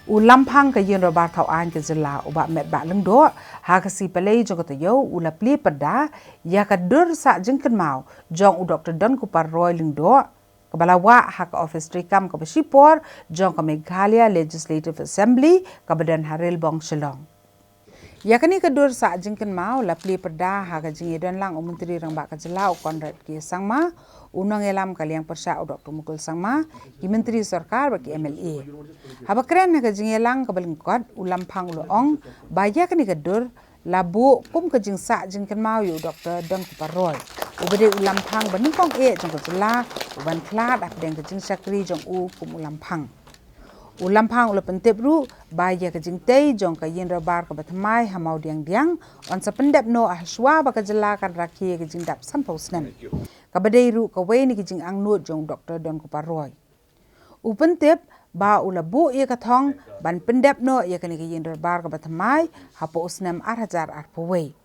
Lamphang ka yin robar thau an ke jela uba met ba leng do ha ka si pelai jong ka yo plie pyrda ya ka dur sa Jingkynmaw jong Dr. Donkupar roy leng do kabalawa ha ka office trikam ka besipor jong ka Meghalaya Legislative Assembly ka badan haril bong Shillong yakani ka dur sa Jingkynmaw plie pyrda ha ka jingedon lang menteri rang ba ka jela Konrad ki sangma unang elam kaliang persya Dr. Mukul sangma ki menteri sarkar baki MLA haba keren ka jingelang ka balingkot Lamphang ong baya kani ka dur labu kum ka jingsa Jingkynmaw yu Dr. Donkupar roy ubede Lamphang baningkong jong ka jela uban klat ap deng ka jing sakri jong kum Lamphang Lamphang pentep ru baya ka jingtei jong ka yin rabar ka batmai hamau diang on sa pendep no ahswa ba ka jela kan rakhi ka jingdap sanpau snem ka badai ru ka wei ni ka jing ang nut jong Dr. Donkupar roy pentep ba ulabu ye ka thong ban pendep no ye ka ni ka yin rabar ka batmai hapo snem arhajar arpawei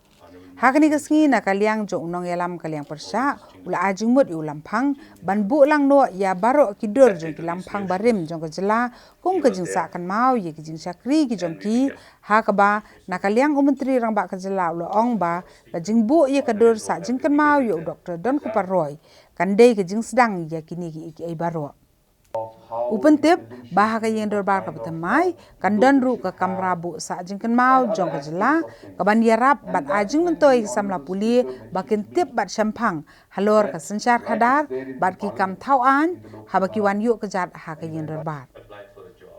hakani ka sngi na kaliang jong nong elam kaliang persya ajing mut Lamphang ban bu lang no ya baro kidur jong Lamphang barim jong ka jela kum ka jing sa kan mau ye ka jing sakri ki jong ki ha ka ba na kaliang menteri rang ba ka jela ong ba ka jing bu ye ka dur sa Jingkynmaw yu Dr. Donkupar roy kan dei ka jing sedang ya kini ki ai baro pentep bah ka yen dorbar ka betamai kan dan ru ka kamrabu sa Jingkynmaw jong ka jela ka ban yarap bat ajing mentoi samla puli bakin tip bat Lamphang halor ka sensyar khadar bat ki kam thau an haba ki wan yu ka jat ha ka yen dorbar